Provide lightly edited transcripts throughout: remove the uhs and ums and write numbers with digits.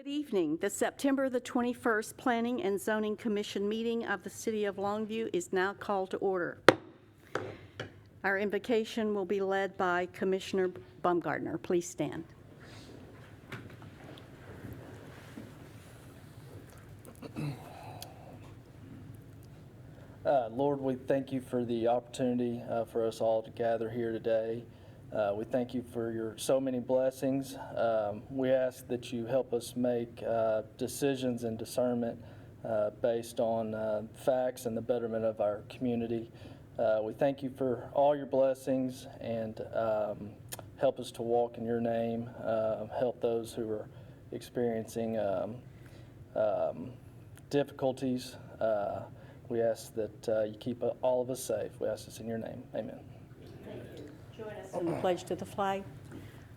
Good evening. The September the 21st Planning and Zoning Commission meeting of the City of Longview is now called to order. Our invocation will be led by Commissioner Baumgartner. Please stand. Lord, we thank you for the opportunity for us all to gather here today. We thank you for your so many blessings. We ask that you help us make decisions and discernment based on facts and the betterment of our community. We thank you for all your blessings and help us to walk in your name. Help those who are experiencing difficulties. We ask that you keep all of us safe. We ask this in your name. Amen. Join us in the pledge to the flag.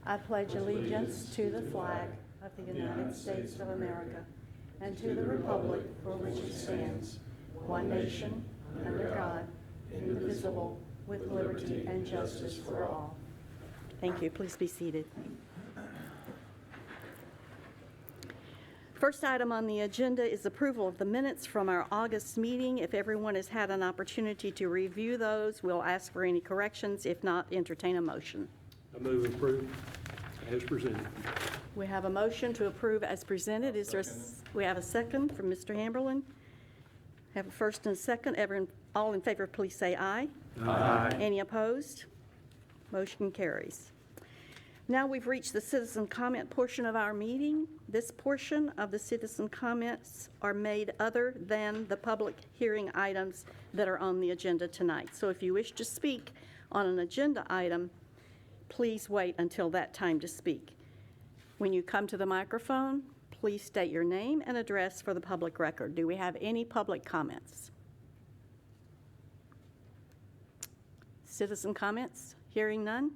I pledge allegiance to the flag of the United States of America and to the republic for which it stands, one nation, under God, indivisible, with liberty and justice for all. Thank you. Please be seated. First item on the agenda is approval of the minutes from our August meeting. If everyone has had an opportunity to review those, we'll ask for any corrections. If not, entertain a motion. I move approve as presented. We have a motion to approve as presented. We have a second from Mr. Hamberlin. Have a first and a second. All in favor, please say aye. Aye. Any opposed? Motion carries. Now we've reached the citizen comment portion of our meeting. This portion of the citizen comments are made other than the public hearing items that are on the agenda tonight. So if you wish to speak on an agenda item, please wait until that time to speak. When you come to the microphone, please state your name and address for the public record. Do we have any public comments? Citizen comments? Hearing none?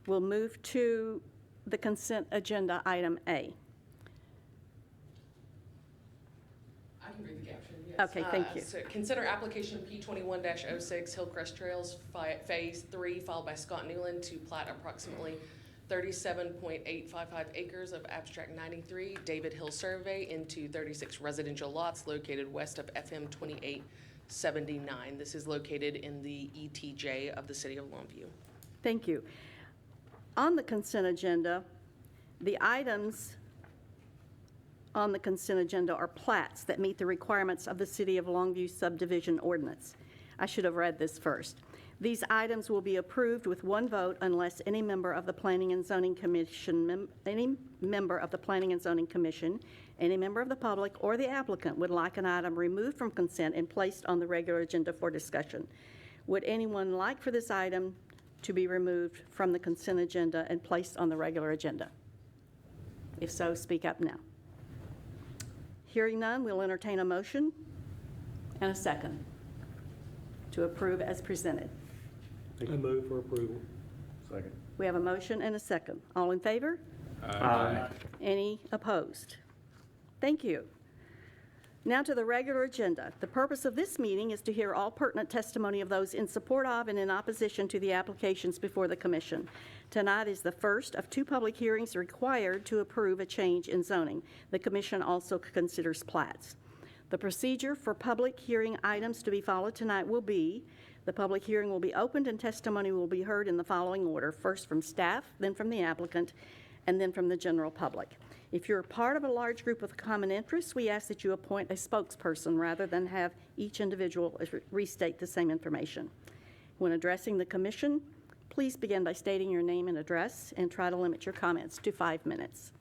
We'll move to the consent agenda, item A. I can read the caption, yes. Okay, thank you. So consider application P21-06 Hillcrest Trails Phase 3 filed by Scott Newland to plat approximately 37.855 acres of Abstract 93 David Hill Survey into 36 residential lots located west of FM 2879. This is located in the ETJ of the City of Longview. Thank you. On the consent agenda, the items on the consent agenda are plats that meet the requirements of the City of Longview subdivision ordinance. I should have read this first. These items will be approved with one vote unless any member of the Planning and Zoning Commission, any member of the public, or the applicant would like an item removed from consent and placed on the regular agenda for discussion. Would anyone like for this item to be removed from the consent agenda and placed on the regular agenda? If so, speak up now. Hearing none, we'll entertain a motion and a second to approve as presented. I move for approval. Second. We have a motion and a second. All in favor? Aye. Any opposed? Thank you. Now to the regular agenda. The purpose of this meeting is to hear all pertinent testimony of those in support of and in opposition to the applications before the Commission. Tonight is the first of two public hearings required to approve a change in zoning. The Commission also considers plats. The procedure for public hearing items to be followed tonight will be: the public hearing will be opened and testimony will be heard in the following order: first from staff, then from the applicant, and then from the general public. If you're part of a large group with common interests, we ask that you appoint a spokesperson rather than have each individual restate the same information. When addressing the Commission, please begin by stating your name and address and try to limit your comments to 5 minutes.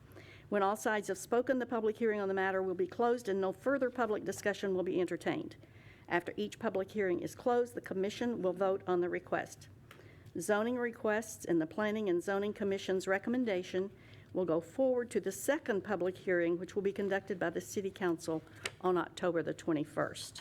When all sides have spoken, the public hearing on the matter will be closed and no further public discussion will be entertained. After each public hearing is closed, the Commission will vote on the request. Zoning requests and the Planning and Zoning Commission's recommendation will go forward to the second public hearing, which will be conducted by the City Council on October the 21st.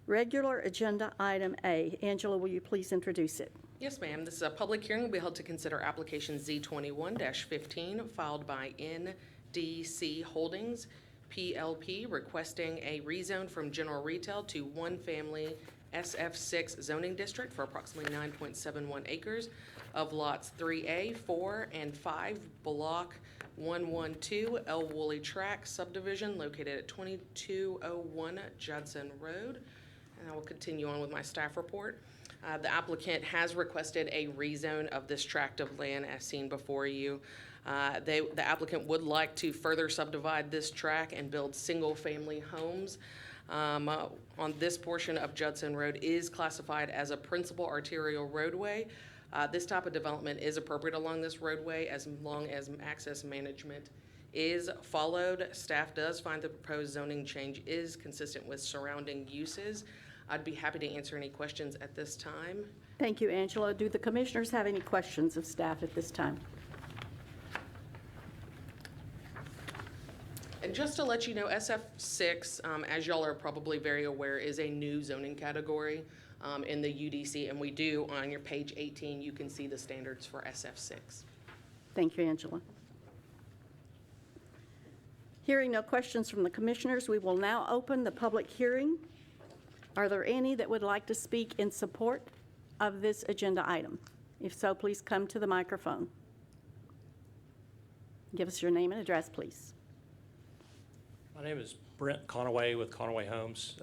Regular agenda item A. Angela, will you please introduce it? Yes, ma'am. This is a public hearing. Will be held to consider application Z21-15 filed by NDC Holdings, PLP, requesting a rezone from general retail to one family SF6 zoning district for approximately 9.71 acres of lots 3A, 4, and 5, Block 112, El Woolley Track subdivision located at 2201 Judson Road. And I will continue on with my staff report. The applicant has requested a rezone of this tract of land as seen before you. The applicant would like to further subdivide this tract and build single-family homes. On this portion of Judson Road is classified as a principal arterial roadway. This type of development is appropriate along this roadway as long as access management is followed. Staff does find the proposed zoning change is consistent with surrounding uses. I'd be happy to answer any questions at this time. Thank you, Angela. Do the commissioners have any questions of staff at this time? And just to let you know, SF6, as y'all are probably very aware, is a new zoning category in the UDC, and we do, on your page 18, you can see the standards for SF6. Thank you, Angela. Hearing no questions from the commissioners, we will now open the public hearing. Are there any that would like to speak in support of this agenda item? If so, please come to the microphone. Give us your name and address, please. My name is Brent Conaway with Conaway Homes.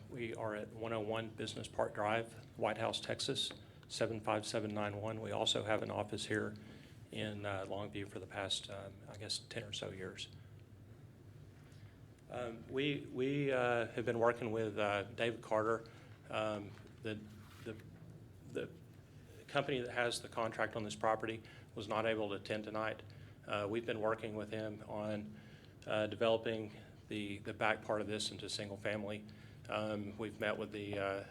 We are at 101 Business Park Drive, White House, Texas, 75791. We also have an office here in Longview for the past, I guess, 10 or so years. We have been working with David Carter, the company that has the contract on this property was not able to attend tonight. We've been working with him on developing the back part of this into single family. We've met with the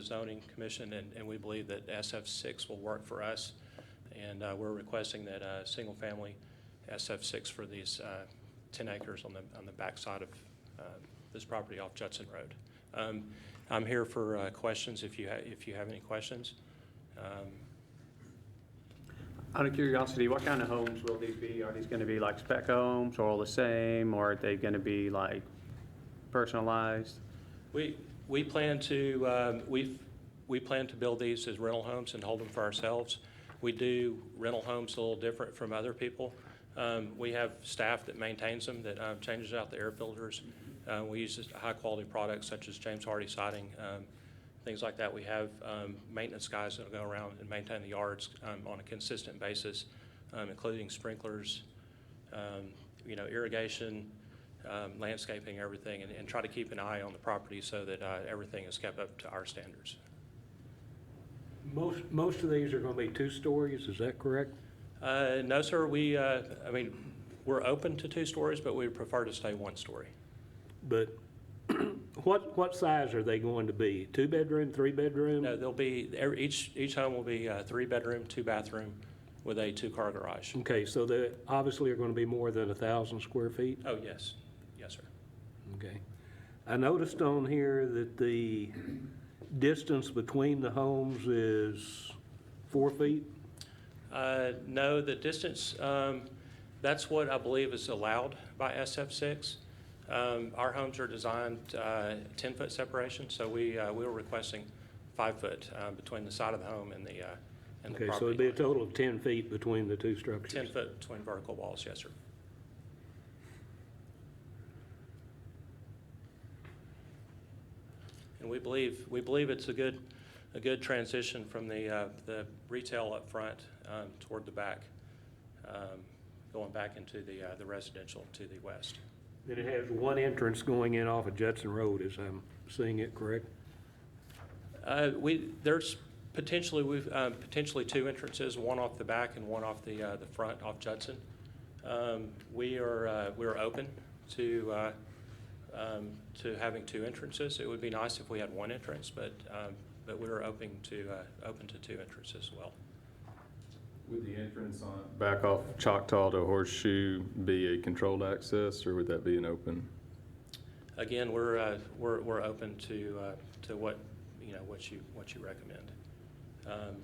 zoning commission, and we believe that SF6 will work for us. And we're requesting that single family SF6 for these 10 acres on the back side of this property off Judson Road. I'm here for questions if you have any questions. Out of curiosity, what kind of homes will these be? Are these going to be like spec homes, or all the same, or are they going to be like personalized? We plan to we plan to build these as rental homes and hold them for ourselves. We do rental homes a little different from other people. We have staff that maintains them, that changes out the air filters. We use high quality products such as James Hardy siding, things like that. We have maintenance guys that will go around and maintain the yards on a consistent basis, including sprinklers, irrigation, landscaping, everything, and try to keep an eye on the property so that everything is kept up to our standards. Most of these are going to be 2 stories, is that correct? No, sir. We're open to 2 stories, but we prefer to stay 1 story. But what size are they going to be? 2 bedroom, 3 bedroom? No, they'll be each home will be 3 bedroom, 2 bathroom, with a 2-car garage. Okay, so they obviously are going to be more than 1,000 square feet? Oh yes, yes, sir. Okay. I noticed on here that the distance between the homes is 4 feet? No, the distance, that's what I believe is allowed by SF6. Our homes are designed 10-foot separation, so we were requesting 5 foot between the side of the home and the property. Okay, so it'd be a total of 10 feet between the 2 structures? 10 foot between vertical walls, yes, sir. And we believe it's a good transition from the retail up front toward the back, going back into the residential to the west. Then it has 1 entrance going in off of Judson Road, as I'm seeing it correct? There's potentially 2 entrances, one off the back and one off the front off Judson. We're open to having 2 entrances. It would be nice if we had 1 entrance, but we're open to 2 entrances as well. Would the entrance on back off Choctaw to Horseshoe be a controlled access, or would that be an open? Again, we're open to what you recommend.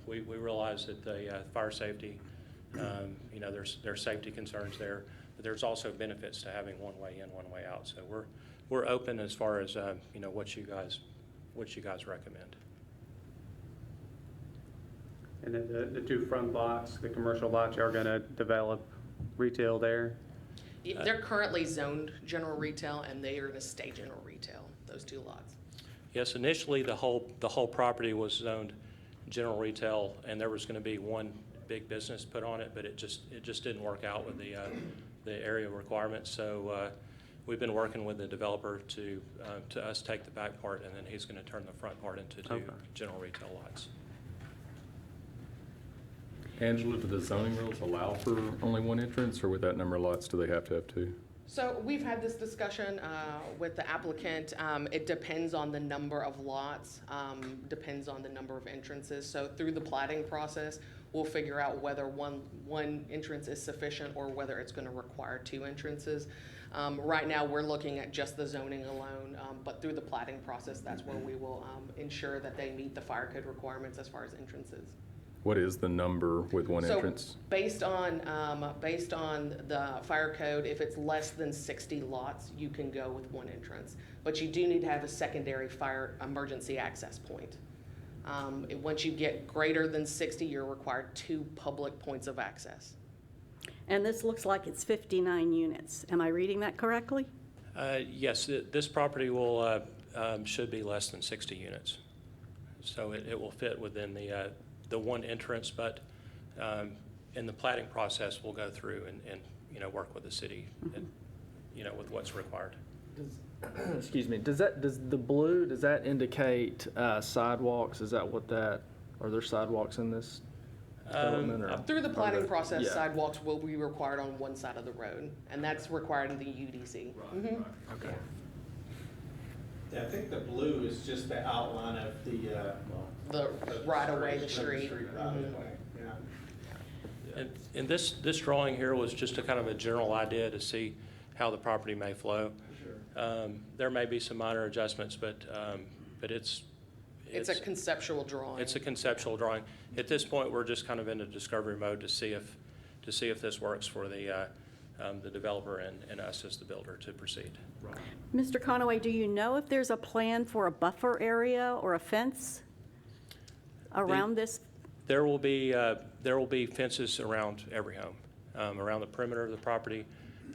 We realize that the fire safety, there's safety concerns there, but there's also benefits to having one way in, one way out. So we're open as far as what you guys which you guys recommend. And then the two front lots, the commercial lots, you're going to develop retail there? They're currently zoned general retail, and they are going to stay general retail, those two lots. Yes, initially, the whole property was zoned general retail, and there was going to be one big business put on it, but it just didn't work out with the area requirements. So we've been working with the developer to us take the back part, and then he's going to turn the front part into two general retail lots. Angela, do the zoning rules allow for only one entrance, or with that number of lots, do they have to have two? So we've had this discussion with the applicant. It depends on the number of lots, depends on the number of entrances. So through the plating process, we'll figure out whether one entrance is sufficient or whether it's going to require two entrances. Right now, we're looking at just the zoning alone, but through the plating process, that's where we will ensure that they meet the fire code requirements as far as entrances. What is the number with one entrance? So based on the fire code, if it's less than 60 lots, you can go with one entrance. But you do need to have a secondary fire emergency access point. Once you get greater than 60, you're required 2 public points of access. And this looks like it's 59 units. Am I reading that correctly? Yes, this property will should be less than 60 units. So it will fit within the one entrance, but in the plating process, we'll go through and work with the city and, with what's required. Excuse me, does the blue, does that indicate sidewalks? Is that what are there sidewalks in this development? Or Through the plating process, yeah. sidewalks will be required on one side of the road, and that's required in the UDC. Mhm. Okay. Yeah, I think the blue is just the outline of the Right away, the street. right of way, yeah. And this drawing here was just a kind of a general idea to see how the property may flow. Sure. There may be some minor adjustments, but it's It's a conceptual drawing. It's a conceptual drawing. At this point, we're just kind of in a discovery mode to see if this works for the developer and us as the builder to proceed. Right. Mr. Conaway, do you know if there's a plan for a buffer area or a fence around this? There will be fences around every home, around the perimeter of the property.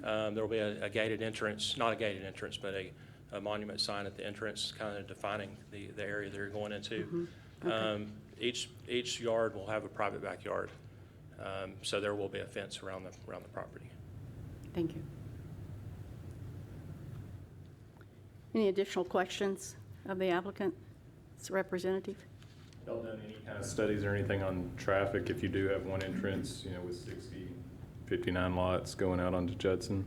There will be a gated entrance, not a gated entrance, but a monument sign at the entrance, kind of defining the area they're going into. Okay. Each yard will have a private backyard, so there will be a fence around the property. Thank you. Any additional questions of the applicant's representative? Y'all done any kind of studies or anything on traffic if you do have one entrance, with 59 lots going out onto Judson?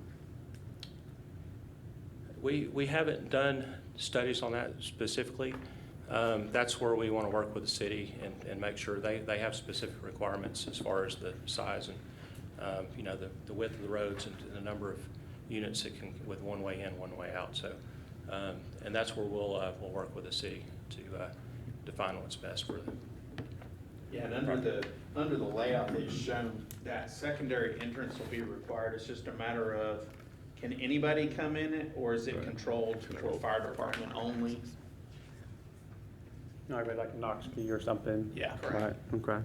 We haven't done studies on that specifically. That's where we want to work with the city and make sure they have specific requirements as far as the size and the width of the roads and the number of units that can with one way in, one way out. So, and that's where we'll work with the city to define what's best for them. Yeah, and under the layout that is shown, that secondary entrance will be required. It's just a matter of, can anybody come in it, or is it controlled for fire department only? No, maybe like a Knox key or something? Yeah. Right, okay.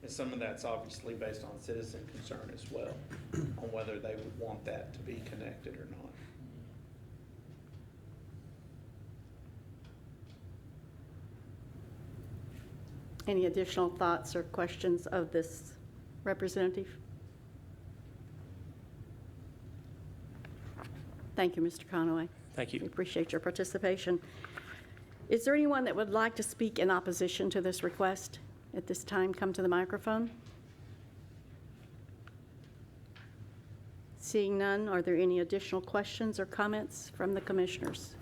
And some of that's obviously based on citizen concern as well, on whether they would want that to be connected or not. Any additional thoughts or questions of this representative? Thank you, Mr. Conaway. Thank We you. appreciate your participation. Is there anyone that would like to speak in opposition to this request? At this time, come to the microphone. Seeing none, are there any additional questions or comments from the commissioners?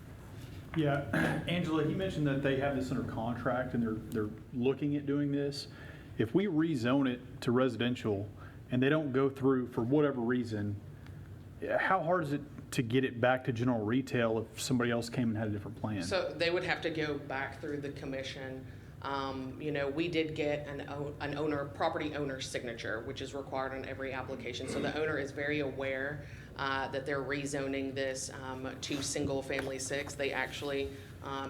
Yeah, Angela, he mentioned that they have this under contract and they're looking at doing this. If we rezone it to residential and they don't go through for whatever reason, how hard is it to get it back to general retail if somebody else came and had a different plan? So they would have to go back through the commission. We did get an property owner signature, which is required on every application. So the owner is very aware that they're rezoning this to single-family 6. They actually,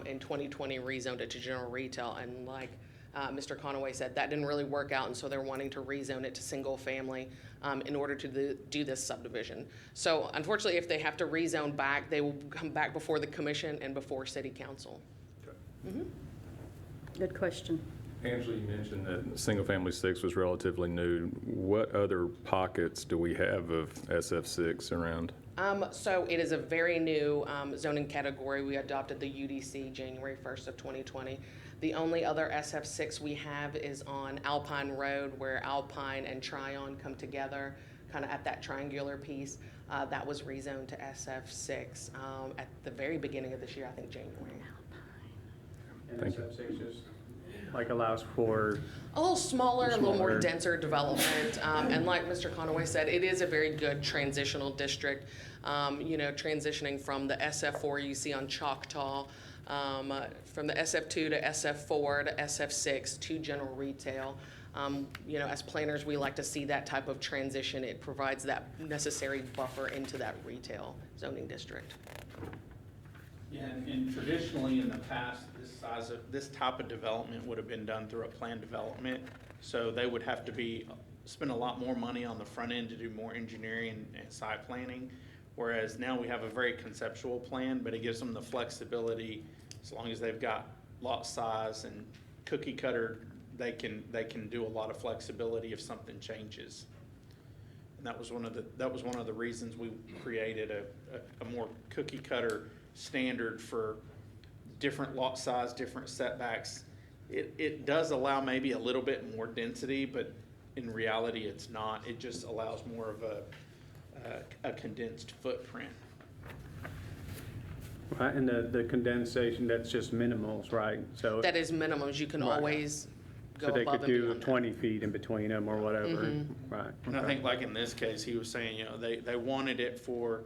in 2020, rezoned it to general retail, and like Mr. Conaway said, that didn't really work out, and so they're wanting to rezone it to single-family in order to do this subdivision. So unfortunately, if they have to rezone back, they will come back before the commission and before city council. Good question. Angela, you mentioned that single-family 6 was relatively new. What other pockets do we have of SF6 around? So it is a very new zoning category. We adopted the UDC January 1st of 2020. The only other SF6 we have is on Alpine Road, where Alpine and Tryon come together, kind of at that triangular piece. That was rezoned to SF6 at the very beginning of this year, I think January. And Thank you. SF6 just like allows for, A little smaller, a little more Smaller. denser development. And like Mr. Conaway said, it is a very good transitional district. Transitioning from the SF4 you see on Choctaw, from the SF2 to SF4 to SF6 to general retail. As planners, we like to see that type of transition. It provides that necessary buffer into that retail zoning district. Yeah, and traditionally in the past, this type of development would have been done through a planned development. So they would have to spend a lot more money on the front end to do more engineering and site planning. Whereas now we have a very conceptual plan, but it gives them the flexibility, as long as they've got lot size and cookie cutter, they can do a lot of flexibility if something changes. And that was one of the reasons we created a more cookie cutter standard for different lot size, different setbacks. It does allow maybe a little bit more density, but in reality it's not. It just allows more of a condensed footprint. right, and the condensation, that's just minimals, right? So That is minimums. You can Right. always go so they above could and do beyond that. 20 feet in between them or whatever, Mm-hmm. right? And I okay. think like in this case, he was saying, they wanted it for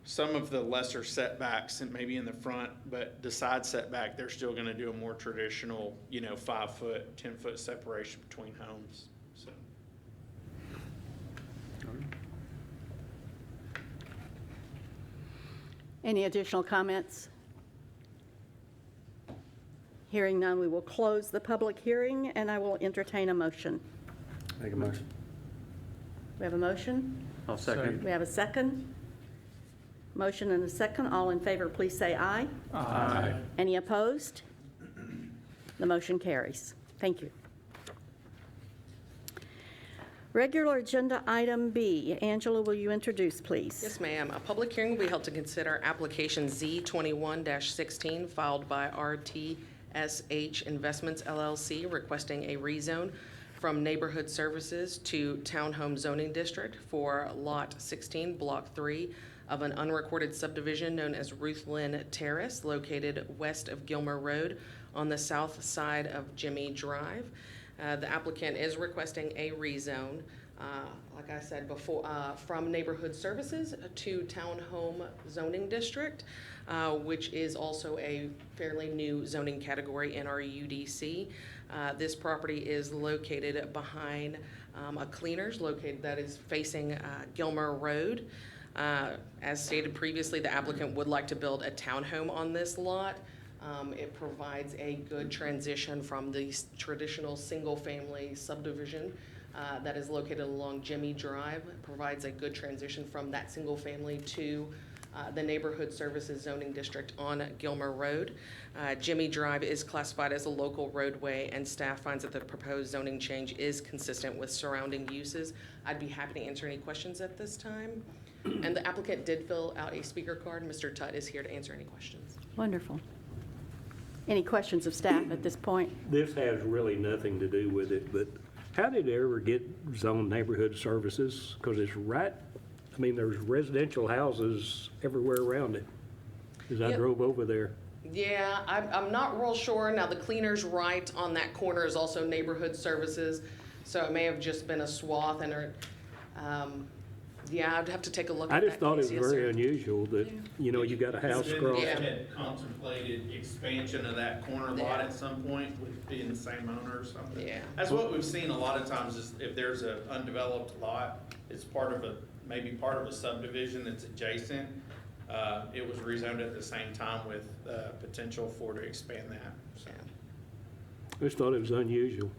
some of the lesser setbacks and maybe in the front, but the side setback, they're still gonna do a more traditional, 5 foot, 10 foot separation between homes, so. Any additional comments? Hearing none, we will close the public hearing, and I will entertain a motion. Make a motion. We have a motion? I'll second. We have a second? Motion and a second. All in favor, please say aye. Aye. Any opposed? The motion carries. Thank you. Regular agenda item B. Angela, will you introduce, please? Yes, ma'am. A public hearing will be held to consider application Z21-16 filed by RTSH Investments LLC requesting a rezone from Neighborhood Services to Townhome Zoning District for Lot 16, Block 3 of an unrecorded subdivision known as Ruth Lynn Terrace, located west of Gilmer Road on the south side of Jimmy Drive. The applicant is requesting a rezone, like I said before, from Neighborhood Services to Townhome Zoning District, which is also a fairly new zoning category in our UDC. This property is located behind a cleaners that is facing Gilmer Road. As stated previously, the applicant would like to build a townhome on this lot. It provides a good transition from the traditional single-family subdivision that is located along Jimmy Drive. It provides a good transition from that single-family to the Neighborhood Services Zoning District on Gilmer Road. Jimmy Drive is classified as a local roadway, and staff finds that the proposed zoning change is consistent with surrounding uses. I'd be happy to answer any questions at this time. And the applicant did fill out a speaker card. Mr. Tutt is here to answer any questions. Wonderful. Any questions of staff at this point? This has really nothing to do with it, but how did it ever get zoned neighborhood services? Because it's right, there's residential houses everywhere around it, as I Yep. drove over there. Yeah, I'm not real sure. Now, the cleaners right on that corner is also Neighborhood Services, so it may have just been a swath, and Yeah, I'd have to take a look I at that. just thought it was case, yes, very sir. unusual that, you know, you got a house Then across. they Yeah. had contemplated expansion of that corner lot Yeah. at some point with being the same owner or something. Yeah. That's what we've seen a lot of times is if there's an undeveloped lot, it's part of maybe part of a subdivision that's adjacent. It was rezoned at the same time with potential to expand that, so. I just thought it was unusual.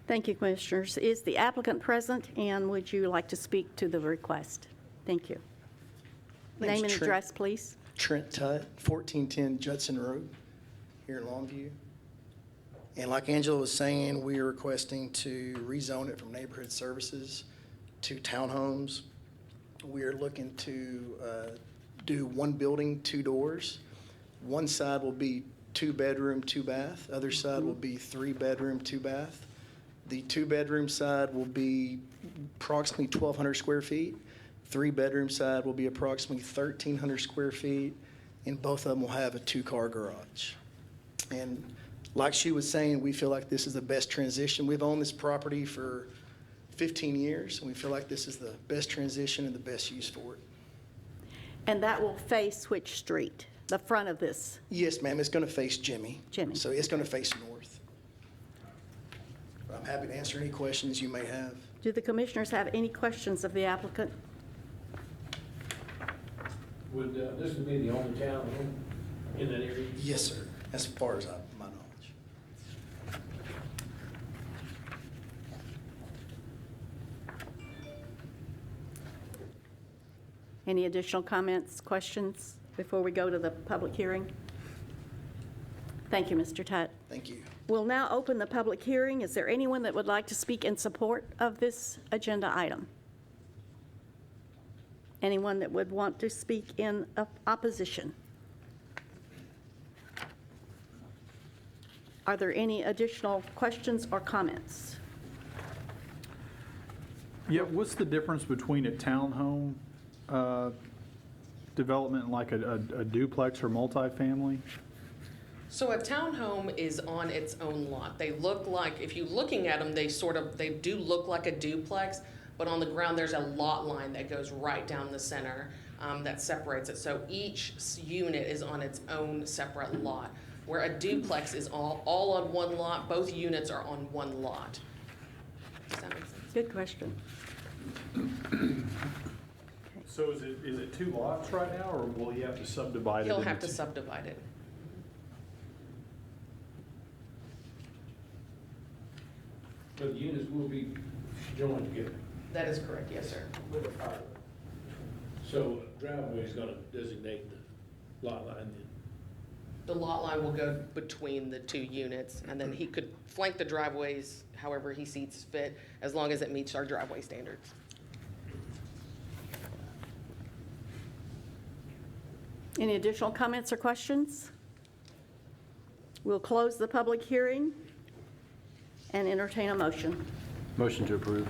Thank you, Commissioners. Is the applicant present, and would you like to speak to the request? Thank you. Name's Name and Trent. address, please. Trent Tutt, 1410 Judson Road, here in Longview. And like Angela was saying, we are requesting to rezone it from neighborhood services to townhomes. We are looking to do one building, two doors. One side will be 2-bedroom, 2-bath. Other side will be 3-bedroom, 2-bath. The 2-bedroom side will be approximately 1,200 square feet. 3-bedroom side will be approximately 1,300 square feet, and both of them will have a 2-car garage. And like she was saying, we feel like this is the best transition. We've owned this property for 15 years, and we feel like this is the best transition and the best use for it. And that will face which street? The front of this? Yes, ma'am, it's going to face Jimmy. Jimmy. So it's going to face north. I'm happy to answer any questions you may have. Do the Commissioners have any questions of the applicant? Would, this would be the only townhome in that area? Yes, sir, as far as my knowledge. Any additional comments, questions before we go to the public hearing? Thank you, Mr. Tutt. Thank you. We'll now open the public hearing. Is there anyone that would like to speak in support of this agenda item? Anyone that would want to speak in opposition? Are there any additional questions or comments? Yeah, what's the difference between a townhome development and like a duplex or multifamily? So a townhome is on its own lot. They look like, if you're looking at them, they do look like a duplex, but on the ground, there's a lot line that goes right down the center that separates it. So each unit is on its own separate lot, where a duplex is all on one lot. Both units are on one lot. Does that make sense? Good question. So is it 2 lots right now, or will he have to subdivide it? He'll into have to two? subdivide it. But the units will be joined together. That is correct, yes, sir. With a fire. So driveway is gonna designate the lot line then? The lot line will go between the two units, and then he could flank the driveways however he sees fit, as long as it meets our driveway standards. Any additional comments or questions? We'll close the public hearing and entertain a motion. Motion to approve.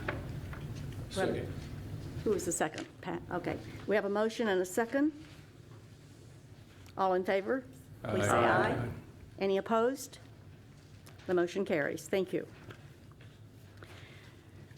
Second. Who was the second? Pat, okay. We have a motion and a second. All in favor? Please say aye. Any opposed? The motion carries. Thank you.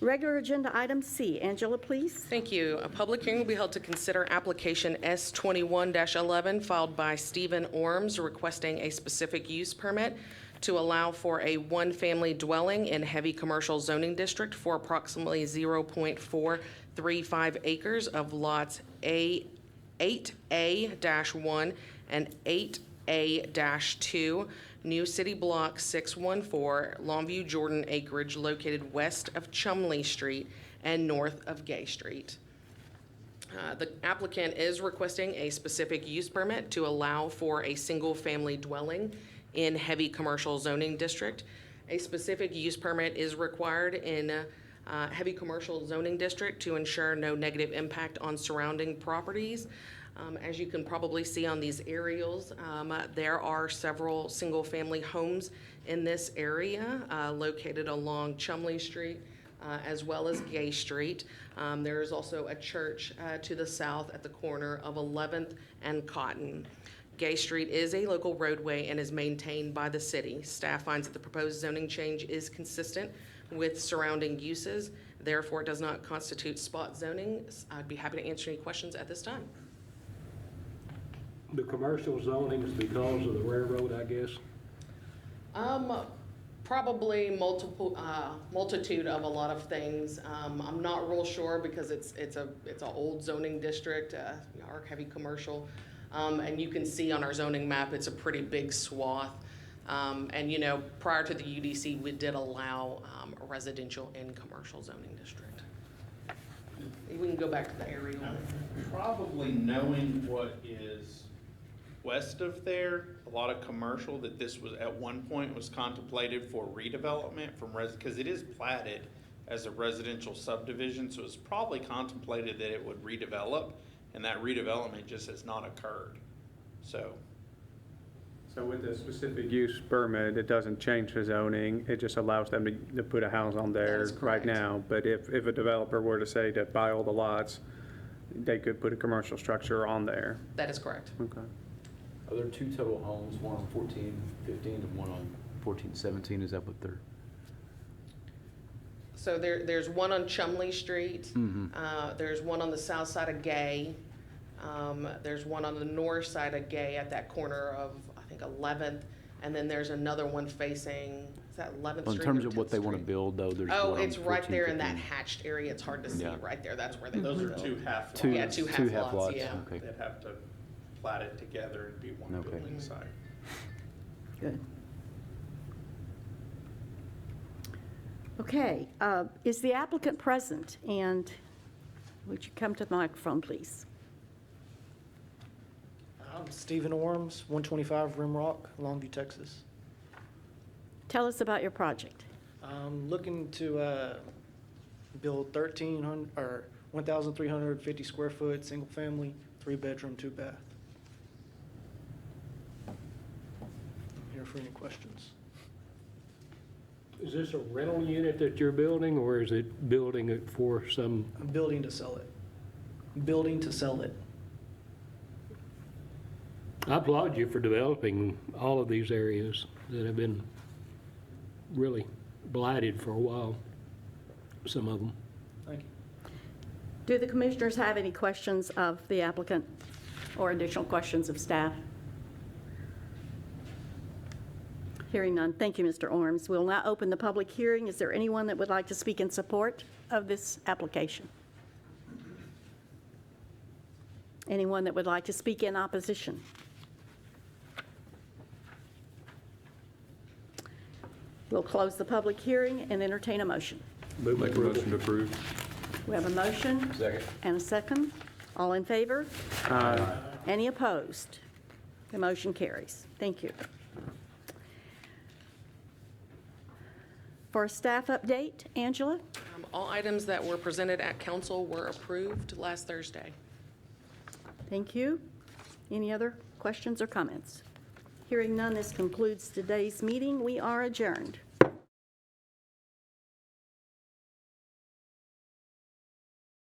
Regular agenda item C. Angela, please. Thank you. A public hearing will be held to consider application S21-11 filed by Stephen Orms requesting a specific use permit to allow for a one-family dwelling in heavy commercial zoning district for approximately 0.435 acres of lots 8A-1 and 8A-2, New City Block 614, Longview Jordan acreage located west of Chumley Street and north of Gay Street. The applicant is requesting a specific use permit to allow for a single-family dwelling in heavy commercial zoning district. A specific use permit is required in heavy commercial zoning district to ensure no negative impact on surrounding properties. As you can probably see on these aerials, there are several single-family homes in this area located along Chumley Street as well as Gay Street. There is also a church to the south at the corner of 11th and Cotton. Gay Street is a local roadway and is maintained by the city. Staff finds that the proposed zoning change is consistent with surrounding uses. Therefore, it does not constitute spot zoning. I'd be happy to answer any questions at this time. The commercial zoning is because of the railroad, I guess? Probably multitude of a lot of things. I'm not real sure because it's an old zoning district, our heavy commercial. And you can see on our zoning map, it's a pretty big swath. And you know, prior to the UDC, we did allow a residential and commercial zoning district. We can go back to the aerial. Probably knowing what is west of there, a lot of commercial, that this was, at one point, was contemplated for redevelopment from because it is platted as a residential subdivision, so it's probably contemplated that it would redevelop, and that redevelopment just has not occurred, so. So with the specific use permit, it doesn't change the zoning, it just allows them to put a house on there is right correct. now. But if a developer were to say to buy all the lots, they could put a commercial structure on there. That is correct. Okay. Are there two total homes, one on 1415 and one on 1417? Is that what they're? So there's one on Chumley Street. There's one on the south side of Gay. There's one on the north side of Gay at that corner of, I think, 11th. And then there's another one facing, is that 11th Street? In terms or of what 10th they want to Street? build, though, there's Oh, one on it's right there in that 1415. hatched area. It's hard to see Yeah. right there. That's where they Those would are build. two half Two- lots. Yeah, two two half half lots, lots, yeah. okay. They'd have to plat it together and be one Okay. building site. Good. Okay, is the applicant present? And would you come to the microphone, please? I'm Stephen Orms, 125 Rimrock, Longview, Texas. Tell us about your project. I'm looking to build 1,350 square foot, single family, 3-bedroom, 2-bath. I'm here for any questions. Is this a rental unit that you're building, or is it building it for some? I'm building to sell it. Building to sell it. I applaud you for developing all of these areas that have been really blighted for a while, some of them. Thank you. Do the commissioners have any questions of the applicant or additional questions of staff? Hearing none. Thank you, Mr. Orms. We'll now open the public hearing. Is there anyone that would like to speak in support of this application? Anyone that would like to speak in opposition? We'll close the public hearing and entertain a motion. Move Make a approval. motion to approve. We have a motion. Second. And a second. All in favor? Any opposed? The motion carries. Thank you. For a staff update, Angela? All items that were presented at council were approved last Thursday. Thank you. Any other questions or comments? Hearing none, this concludes today's meeting. We are adjourned.